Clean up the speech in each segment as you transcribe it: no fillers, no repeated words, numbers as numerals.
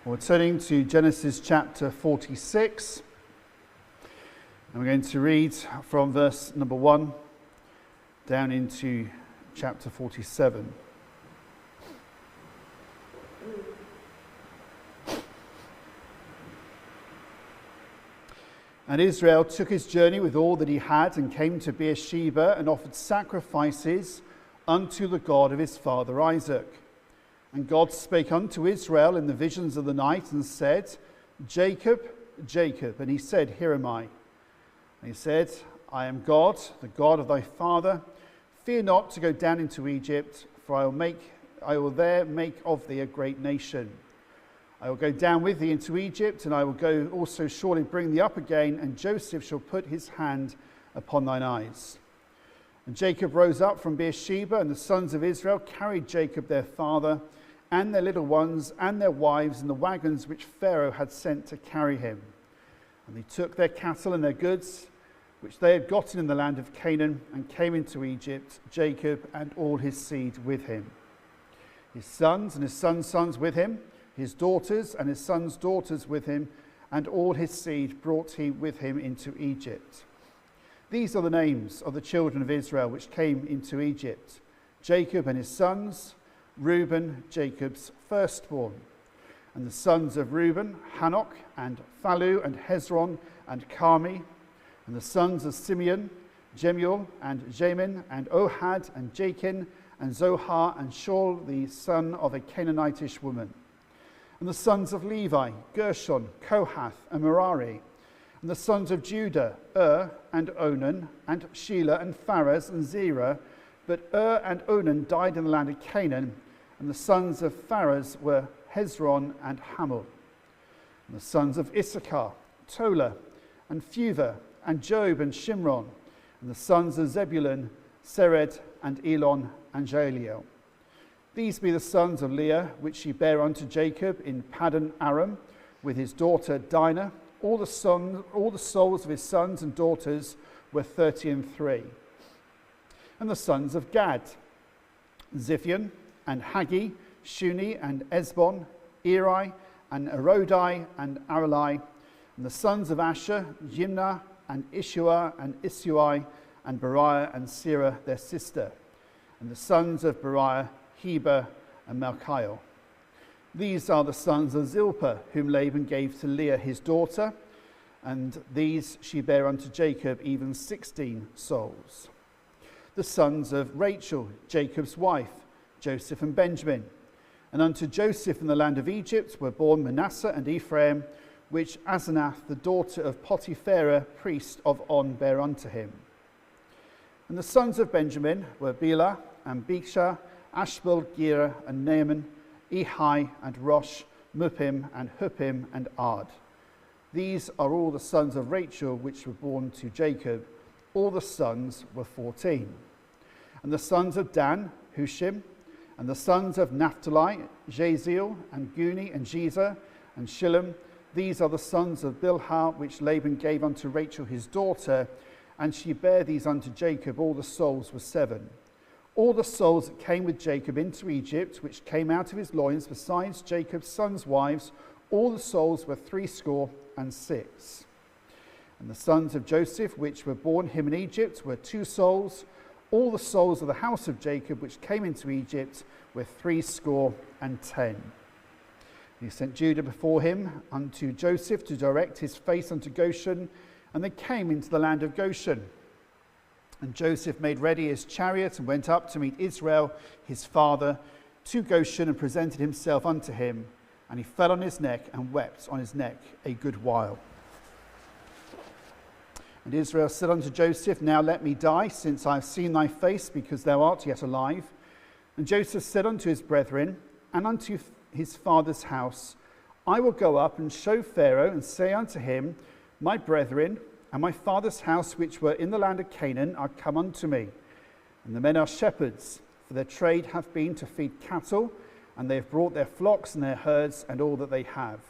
We're turning to Genesis chapter 46, and we're going to read from verse number 1 down into chapter 47. And Israel took his journey with all that he had and came to Beersheba and offered sacrifices unto the God of his father Isaac. And God spake unto Israel in the visions of the night and said, Jacob, Jacob. And he said, Here am I. And he said, I am God, the God of thy father. Fear not to go down into Egypt, for I will there make of thee a great nation. I will go down with thee into Egypt, and I will go also surely bring thee up again, and Joseph shall put his hand upon thine eyes. And Jacob rose up from Beersheba, and the sons of Israel carried Jacob their father, and their little ones, and their wives, in the wagons which Pharaoh had sent to carry him. And they took their cattle and their goods, which they had gotten in the land of Canaan, and came into Egypt, Jacob and all his seed with him. His sons and his sons' sons with him, his daughters and his sons' daughters with him, and all his seed brought he with him into Egypt. These are the names of the children of Israel which came into Egypt: Jacob and his sons, Reuben, Jacob's firstborn. And the sons of Reuben, Hanok and Phalu and Hezron and Carmi. And the sons of Simeon, Jemuel and Jamin and Ohad and Jachin and Zohar and Shaul, the son of a Canaanitish woman. And the sons of Levi, Gershon, Kohath and Merari. And the sons of Judah, and Onan and Shelah and Pharez and Zerah. But and Onan died in the land of Canaan, and the sons of Pharez were Hezron and Hamul. And the sons of Issachar, Tola and Phuva and Job and Shimron. And the sons of Zebulun, Sered and Elon and Jaeliel. These be the sons of Leah, which she bare unto Jacob in Paddan Aram, with his daughter Dinah. All the souls of his sons and daughters were 33. And the sons of Gad, Ziphion and Haggi, Shuni and Esbon, Eri and Arodi and Arali. And the sons of Asher, Jimnah and Ishua and Isui and Beriah and Serah their sister. And the sons of Beriah, Heber and Malchiel. These are the sons of Zilpah, whom Laban gave to Leah his daughter, and these she bare unto Jacob, even 16 souls. The sons of Rachel, Jacob's wife, Joseph and Benjamin. And unto Joseph in the land of Egypt were born Manasseh and Ephraim, which Asenath, the daughter of Potipharah, priest of On, bare unto him. And the sons of Benjamin were Bela and Becher, Ashbel, Gera and Naaman, Ehi and Rosh, Muppim and Huppim and Ard. These are all the sons of Rachel which were born to Jacob. All the sons were 14. And the sons of Dan, Hushim. And the sons of Naphtali, Jaziel and Guni and Jezer and Shillem. These are the sons of Bilhah, which Laban gave unto Rachel his daughter, and she bare these unto Jacob. All the souls were 7. All the souls that came with Jacob into Egypt, which came out of his loins, besides Jacob's sons' wives, all the souls were 66. And the sons of Joseph, which were born him in Egypt, were 2 souls. All the souls of the house of Jacob, which came into Egypt, were 70. He sent Judah before him unto Joseph to direct his face unto Goshen, and they came into the land of Goshen. And Joseph made ready his chariot and went up to meet Israel, his father, to Goshen, and presented himself unto him. And he fell on his neck and wept on his neck a good while. And Israel said unto Joseph, Now let me die, since I have seen thy face, because thou art yet alive. And Joseph said unto his brethren and unto his father's house, I will go up and show Pharaoh, and say unto him, My brethren and my father's house, which were in the land of Canaan, are come unto me. And the men are shepherds, for their trade hath been to feed cattle, and they have brought their flocks and their herds and all that they have.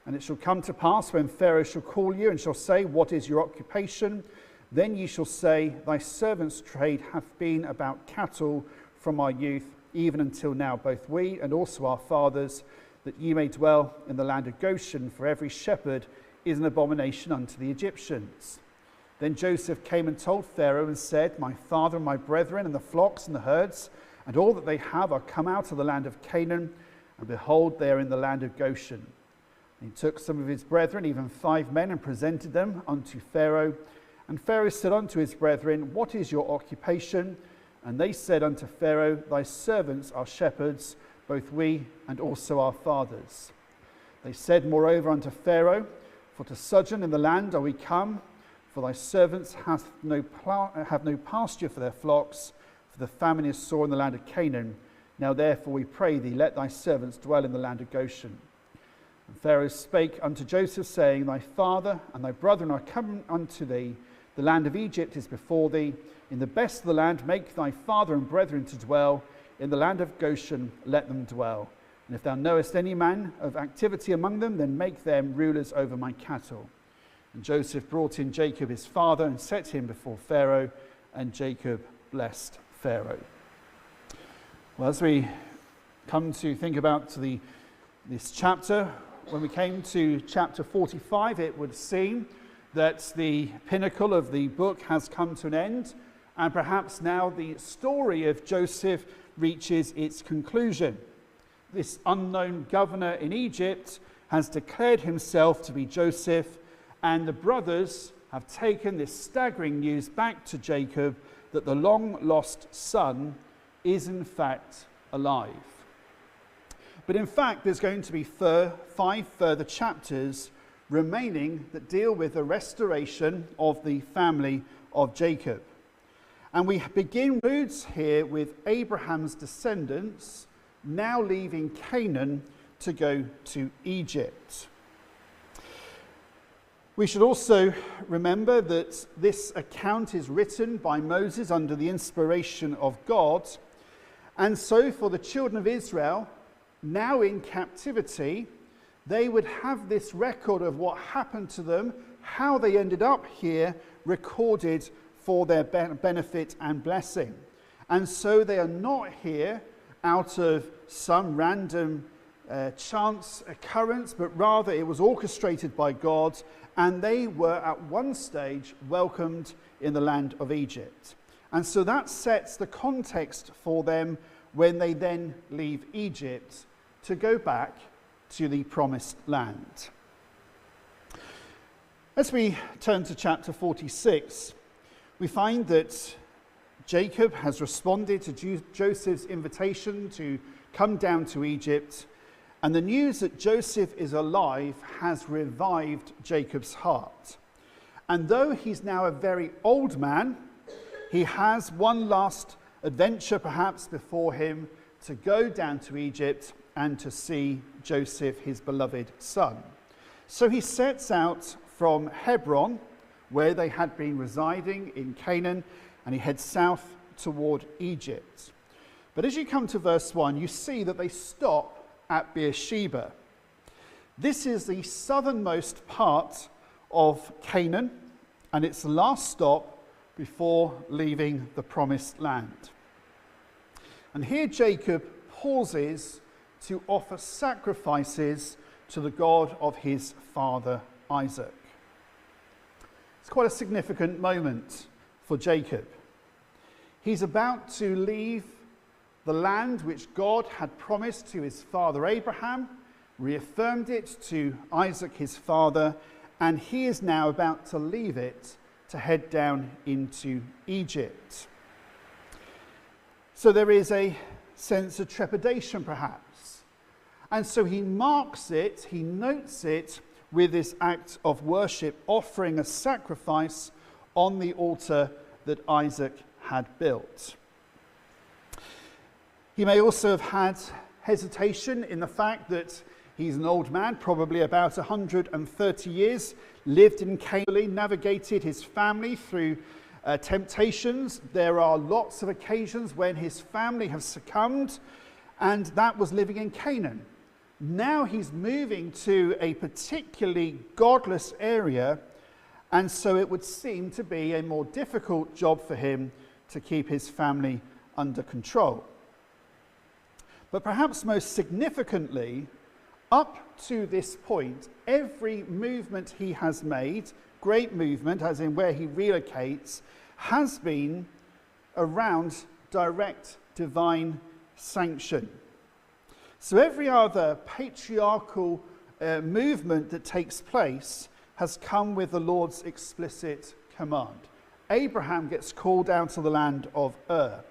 And it shall come to pass, when Pharaoh shall call you and shall say, What is your occupation? Then ye shall say, Thy servant's trade hath been about cattle, from our youth, even until now, both we and also our fathers, that ye may dwell in the land of Goshen, for every shepherd is an abomination unto the Egyptians. Then Joseph came and told Pharaoh and said, My father and my brethren and the flocks and the herds and all that they have are come out of the land of Canaan, and behold, they are in the land of Goshen. And he took some of his brethren, even 5 men, and presented them unto Pharaoh. And Pharaoh said unto his brethren, What is your occupation? And they said unto Pharaoh, Thy servants are shepherds, both we and also our fathers. They said moreover unto Pharaoh, For to sojourn in the land are we come, for thy servants have no pasture for their flocks, for the famine is sore in the land of Canaan. Now therefore we pray thee, let thy servants dwell in the land of Goshen. And Pharaoh spake unto Joseph, saying, Thy father and thy brethren are come unto thee, the land of Egypt is before thee. In the best of the land make thy father and brethren to dwell. In the land of Goshen let them dwell. And if thou knowest any man of activity among them, then make them rulers over my cattle. And Joseph brought in Jacob his father and set him before Pharaoh, and Jacob blessed Pharaoh. Well, as we come to think about this chapter, when we came to chapter 45, it would seem that the pinnacle of the book has come to an end, and perhaps now the story of Joseph reaches its conclusion. This unknown governor in Egypt has declared himself to be Joseph, and the brothers have taken this staggering news back to Jacob that the long-lost son is in fact alive. But in fact, there's going to be 5 further chapters remaining that deal with the restoration of the family of Jacob. And we begin roots here with Abraham's descendants now leaving Canaan to go to Egypt. We should also remember that this account is written by Moses under the inspiration of God. And so for the children of Israel, now in captivity, they would have this record of what happened to them, how they ended up here, recorded for their benefit and blessing. And so they are not here out of some random chance occurrence, but rather it was orchestrated by God, and they were at one stage welcomed in the land of Egypt. And so that sets the context for them when they then leave Egypt to go back to the promised land. As we turn to chapter 46, we find that Jacob has responded to Joseph's invitation to come down to Egypt, and the news that Joseph is alive has revived Jacob's heart. And though he's now a very old man, he has one last adventure perhaps before him to go down to Egypt and to see Joseph, his beloved son. So he sets out from Hebron, where they had been residing in Canaan, and he heads south toward Egypt. But as you come to verse 1, you see that they stop at Beersheba. This is the southernmost part of Canaan, and it's the last stop before leaving the promised land. And here Jacob pauses to offer sacrifices to the God of his father Isaac. It's quite a significant moment for Jacob. He's about to leave the land which God had promised to his father Abraham, reaffirmed it to Isaac his father, and he is now about to leave it to head down into Egypt. So there is a sense of trepidation perhaps. And so he marks it, he notes it with this act of worship, offering a sacrifice on the altar that Isaac had built. He may also have had hesitation in the fact that he's an old man, probably about 130 years, lived in Canaan, navigated his family through temptations. There are lots of occasions when his family have succumbed, and that was living in Canaan. Now he's moving to a particularly godless area, and so it would seem to be a more difficult job for him to keep his family under control. But perhaps most significantly, up to this point, every movement he has made, great movement, as in where he relocates, has been around direct divine sanction. So every other patriarchal movement that takes place has come with the Lord's explicit command. Abraham gets called down to the land of Ur.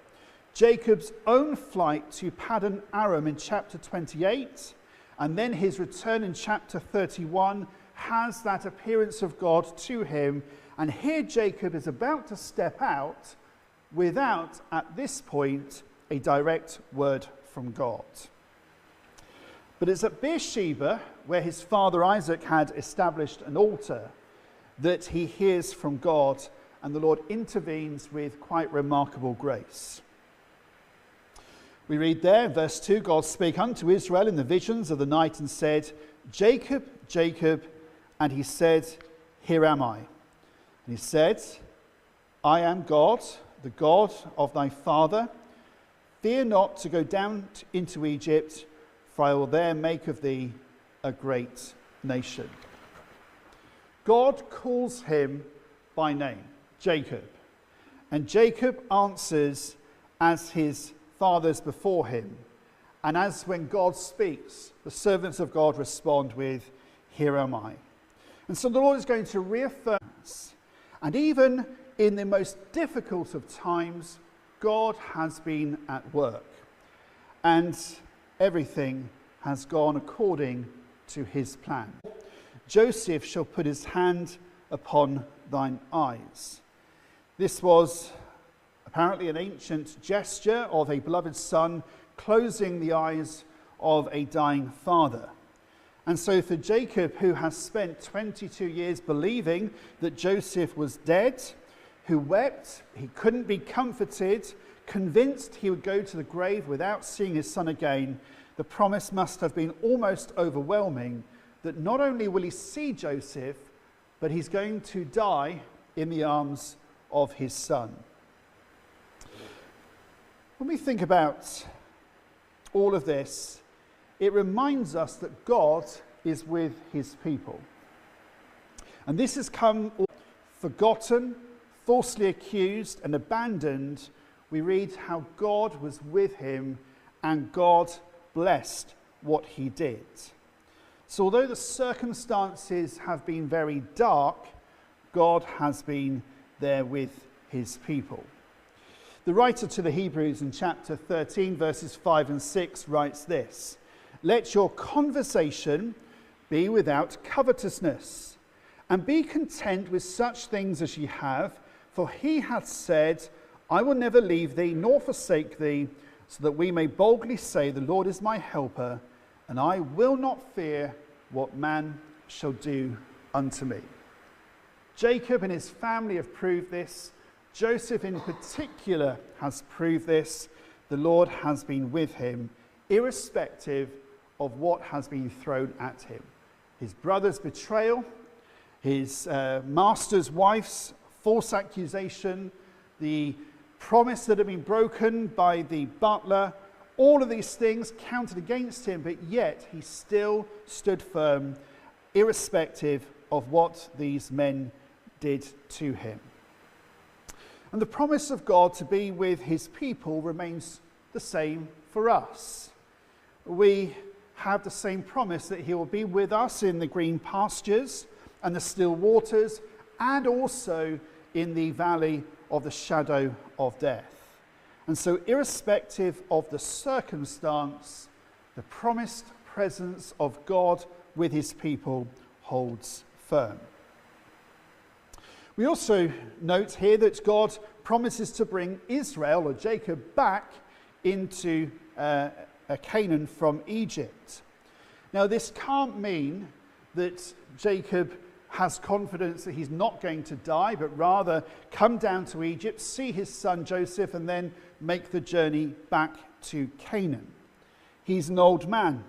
Jacob's own flight to Paddan Aram in chapter 28, and then his return in chapter 31, has that appearance of God to him. And here Jacob is about to step out without, at this point, a direct word from God. But it's at Beersheba, where his father Isaac had established an altar, that he hears from God, and the Lord intervenes with quite remarkable grace. We read there in verse 2, God spake unto Israel in the visions of the night and said, Jacob, Jacob, and he said, Here am I. And he said, I am God, the God of thy father. Fear not to go down into Egypt, for I will there make of thee a great nation. God calls him by name, Jacob. And Jacob answers as his fathers before him. And as when God speaks, the servants of God respond with, Here am I. And so the Lord is going to reaffirm us. And even in the most difficult of times, God has been at work. And everything has gone according to his plan. Joseph shall put his hand upon thine eyes. This was apparently an ancient gesture of a beloved son closing the eyes of a dying father. And so for Jacob, who has spent 22 years believing that Joseph was dead, who wept, he couldn't be comforted, convinced he would go to the grave without seeing his son again, the promise must have been almost overwhelming that not only will he see Joseph, but he's going to die in the arms of his son. When we think about all of this, it reminds us that God is with his people. And this has come forgotten, falsely accused, and abandoned. We read how God was with him and God blessed what he did. So although the circumstances have been very dark, God has been there with his people. The writer to the Hebrews in chapter 13, verses 5 and 6 writes this, Let your conversation be without covetousness, and be content with such things as ye have, for he hath said, I will never leave thee nor forsake thee, so that we may boldly say, The Lord is my helper, and I will not fear what man shall do unto me. Jacob and his family have proved this. Joseph in particular has proved this. The Lord has been with him, irrespective of what has been thrown at him. His brother's betrayal, his master's wife's false accusation, the promise that had been broken by the butler, all of these things counted against him, but yet he still stood firm, irrespective of what these men did to him. And the promise of God to be with his people remains the same for us. We have the same promise that he will be with us in the green pastures and the still waters, and also in the valley of the shadow of death. And so irrespective of the circumstance, the promised presence of God with his people holds firm. We also note here that God promises to bring Israel, or Jacob, back into Canaan from Egypt. Now, this can't mean that Jacob has confidence that he's not going to die, but rather come down to Egypt, see his son Joseph, and then make the journey back to Canaan. He's an old man,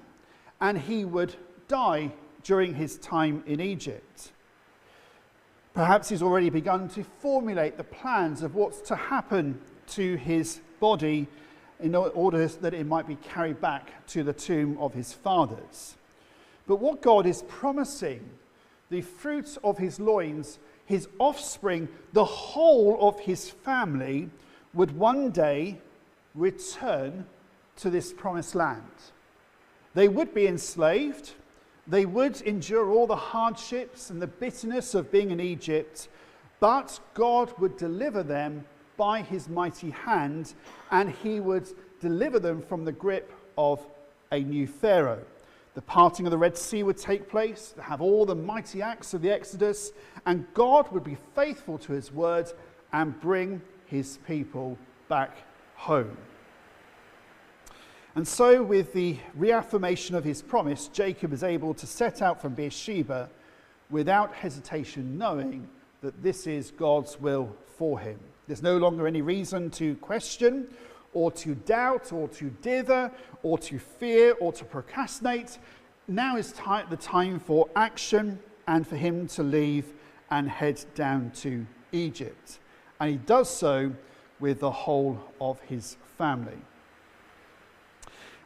and he would die during his time in Egypt. Perhaps he's already begun to formulate the plans of what's to happen to his body in order that it might be carried back to the tomb of his fathers. But what God is promising, the fruit of his loins, his offspring, the whole of his family, would one day return to this promised land. They would be enslaved. They would endure all the hardships and the bitterness of being in Egypt, but God would deliver them by his mighty hand, and he would deliver them from the grip of a new Pharaoh. The parting of the Red Sea would take place, to have all the mighty acts of the Exodus, and God would be faithful to his word and bring his people back home. And so, with the reaffirmation of his promise, Jacob is able to set out from Beersheba without hesitation, knowing that this is God's will for him. There's no longer any reason to question or to doubt or to dither or to fear or to procrastinate. Now is the time for action and for him to leave and head down to Egypt. And he does so with the whole of his family.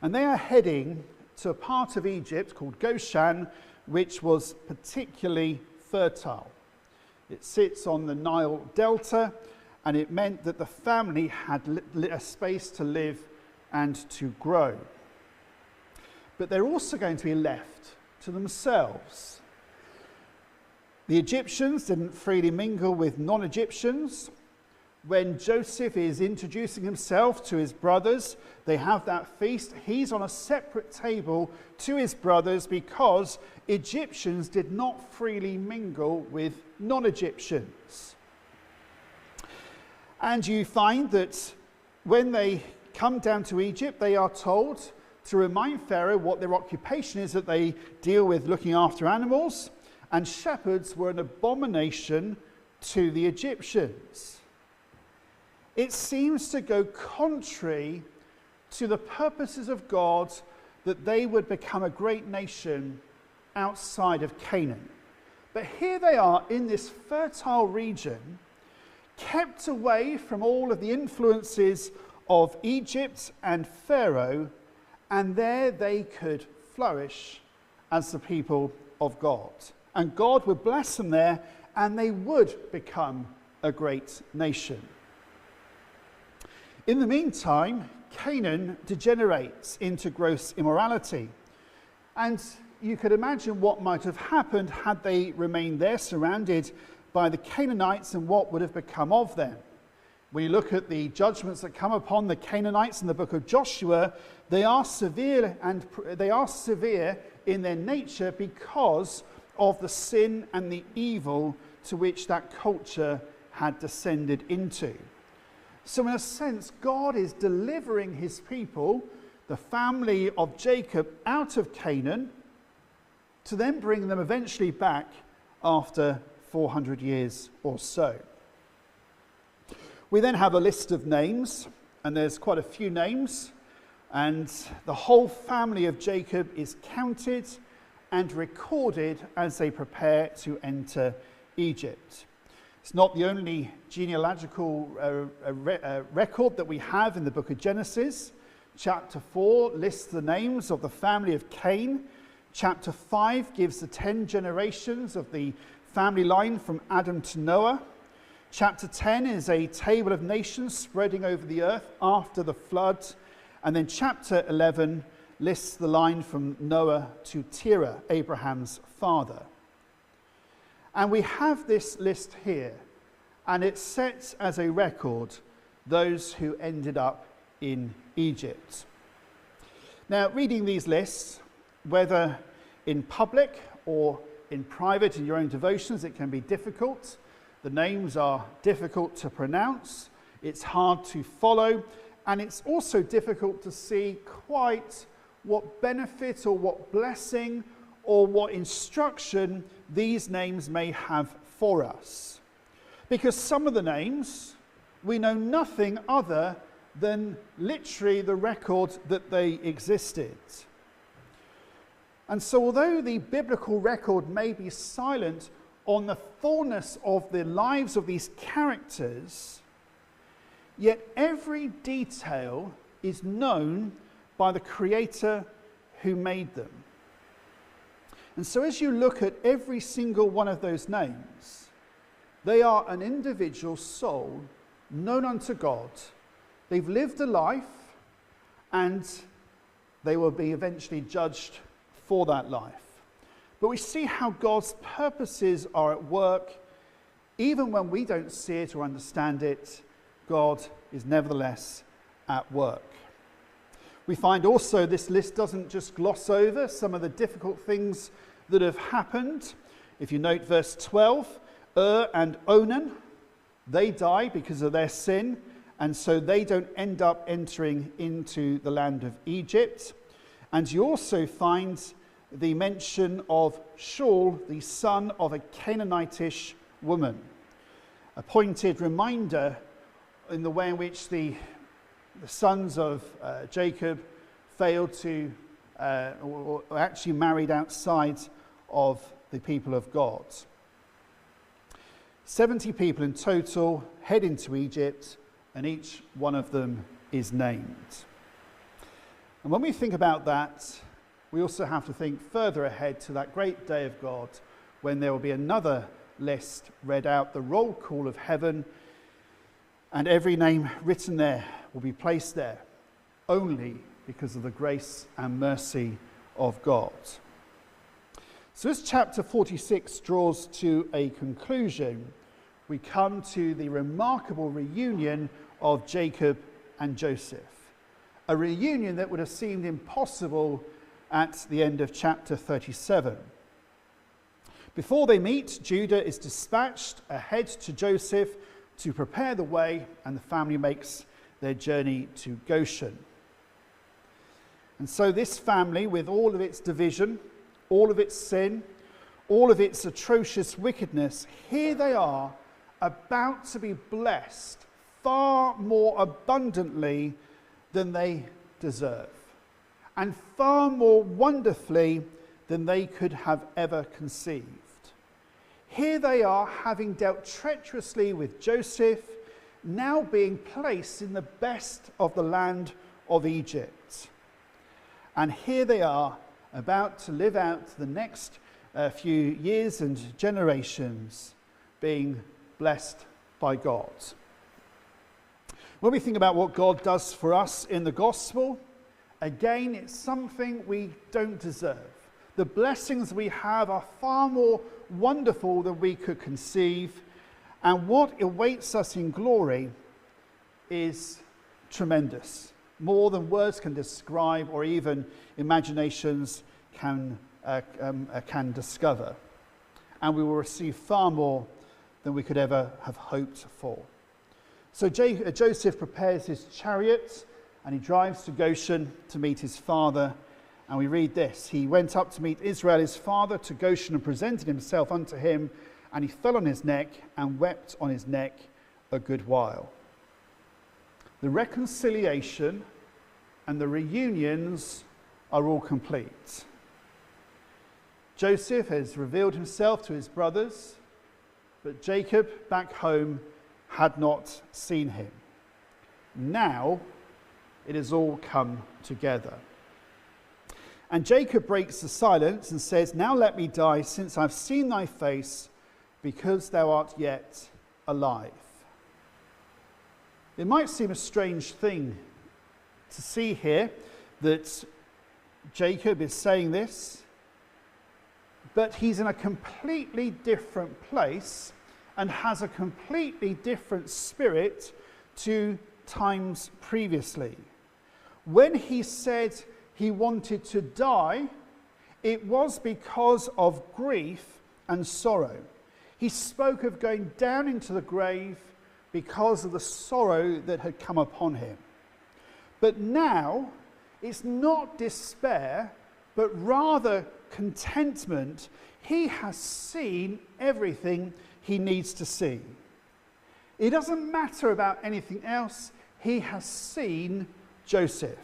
And they are heading to a part of Egypt called Goshen, which was particularly fertile. It sits on the Nile Delta, and it meant that the family had a space to live and to grow. But they're also going to be left to themselves. The Egyptians didn't freely mingle with non-Egyptians. When Joseph is introducing himself to his brothers, they have that feast. He's on a separate table to his brothers because Egyptians did not freely mingle with non-Egyptians. And you find that when they come down to Egypt, they are told to remind Pharaoh what their occupation is, that they deal with looking after animals, and shepherds were an abomination to the Egyptians. It seems to go contrary to the purposes of God that they would become a great nation outside of Canaan. But here they are in this fertile region, kept away from all of the influences of Egypt and Pharaoh, and there they could flourish as the people of God. And God would bless them there, and they would become a great nation. In the meantime, Canaan degenerates into gross immorality. And you could imagine what might have happened had they remained there, surrounded by the Canaanites, and what would have become of them. When you look at the judgments that come upon the Canaanites in the book of Joshua, they are severe in their nature because of the sin and the evil to which that culture had descended into. So in a sense, God is delivering his people, the family of Jacob, out of Canaan, to then bring them eventually back after 400 years or so. We then have a list of names, and there's quite a few names, and the whole family of Jacob is counted and recorded as they prepare to enter Egypt. It's not the only genealogical record that we have in the book of Genesis. Chapter 4 lists the names of the family of Cain. Chapter 5 gives the 10 generations of the family line from Adam to Noah. Chapter 10 is a table of nations spreading over the earth after the flood. And then chapter 11 lists the line from Noah to Terah, Abraham's father. And we have this list here, and it sets as a record those who ended up in Egypt. Now, reading these lists, whether in public or in private in your own devotions, it can be difficult. The names are difficult to pronounce, it's hard to follow, and it's also difficult to see quite what benefit or what blessing or what instruction these names may have for us. Because some of the names, we know nothing other than literally the record that they existed. And so although the biblical record may be silent on the fullness of the lives of these characters, yet every detail is known by the Creator who made them. And so as you look at every single one of those names, they are an individual soul known unto God. They've lived a life, and they will be eventually judged for that life. But we see how God's purposes are at work. Even when we don't see it or understand it, God is nevertheless at work. We find also this list doesn't just gloss over some of the difficult things that have happened. If you note verse 12, and Onan, they die because of their sin, and so they don't end up entering into the land of Egypt. And you also find the mention of Shaul, the son of a Canaanitish woman. A pointed reminder in the way in which the sons of Jacob failed to, or actually married outside of the people of God. 70 people in total head into Egypt, and each one of them is named. And when we think about that, we also have to think further ahead to that great day of God, when there will be another list read out, the roll call of heaven, and every name written there will be placed there only because of the grace and mercy of God. So as chapter 46 draws to a conclusion, we come to the remarkable reunion of Jacob and Joseph. A reunion that would have seemed impossible at the end of chapter 37. Before they meet, Judah is dispatched ahead to Joseph to prepare the way, and the family makes their journey to Goshen. And so this family, with all of its division, all of its sin, all of its atrocious wickedness, here they are about to be blessed far more abundantly than they deserve, and far more wonderfully than they could have ever conceived. Here they are, having dealt treacherously with Joseph, now being placed in the best of the land of Egypt. And here they are, about to live out the next few years and generations, being blessed by God. When we think about what God does for us in the gospel, again, it's something we don't deserve. The blessings we have are far more wonderful than we could conceive, and what awaits us in glory is tremendous, more than words can describe or even imaginations can discover. And we will receive far more than we could ever have hoped for. So Joseph prepares his chariot and he drives to Goshen to meet his father. And we read this: he went up to meet Israel his father to Goshen and presented himself unto him, and he fell on his neck and wept on his neck a good while. The reconciliation and the reunions are all complete. Joseph has revealed himself to his brothers, but Jacob back home had not seen him. Now it has all come together. And Jacob breaks the silence and says, "Now let me die, since I've seen thy face, because thou art yet alive." It might seem a strange thing to see here that Jacob is saying this, but he's in a completely different place and has a completely different spirit to times previously. When he said he wanted to die, it was because of grief and sorrow. He spoke of going down into the grave because of the sorrow that had come upon him. But now, it's not despair, but rather contentment. He has seen everything he needs to see. It doesn't matter about anything else. He has seen Joseph.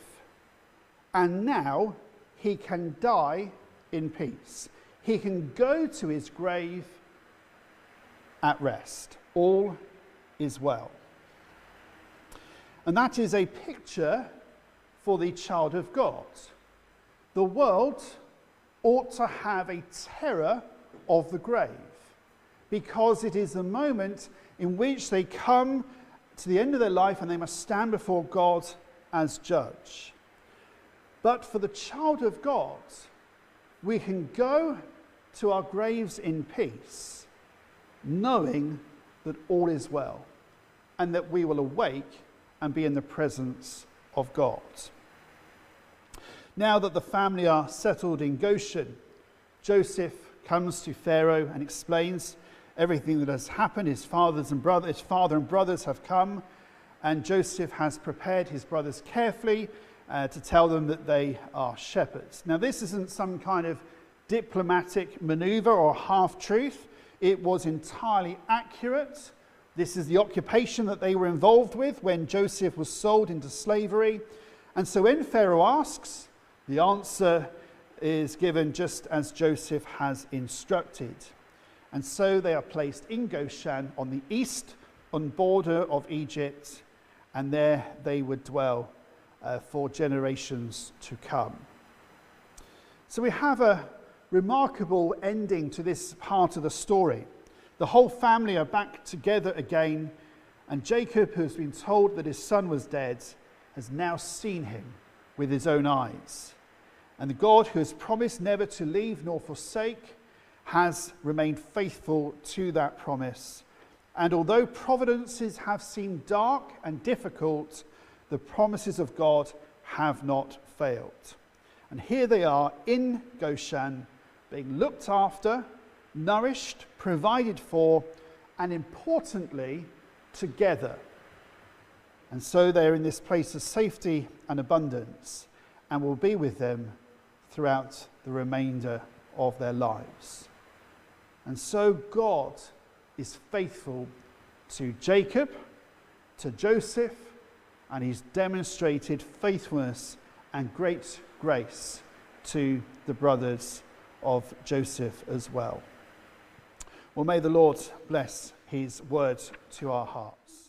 And now he can die in peace. He can go to his grave at rest. All is well. And that is a picture for the child of God. The world ought to have a terror of the grave, because it is the moment in which they come to the end of their life and they must stand before God as judge. But for the child of God, we can go to our graves in peace, knowing that all is well, and that we will awake and be in the presence of God. Now that the family are settled in Goshen, Joseph comes to Pharaoh and explains everything that has happened. His father and brothers have come, and Joseph has prepared his brothers carefully to tell them that they are shepherds. Now, this isn't some kind of diplomatic maneuver or half-truth. It was entirely accurate. This is the occupation that they were involved with when Joseph was sold into slavery. And so when Pharaoh asks, the answer is given just as Joseph has instructed. And so they are placed in Goshen on the eastern border of Egypt, and there they would dwell for generations to come. So we have a remarkable ending to this part of the story. The whole family are back together again, and Jacob, who has been told that his son was dead, has now seen him with his own eyes. And the God who has promised never to leave nor forsake has remained faithful to that promise. And although providences have seemed dark and difficult, the promises of God have not failed. And here they are in Goshen, being looked after, nourished, provided for, and importantly, together. And so they're in this place of safety and abundance, and will be with them throughout the remainder of their lives. And so God is faithful to Jacob, to Joseph, and he's demonstrated faithfulness and great grace to the brothers of Joseph as well. Well, may the Lord bless his word to our hearts.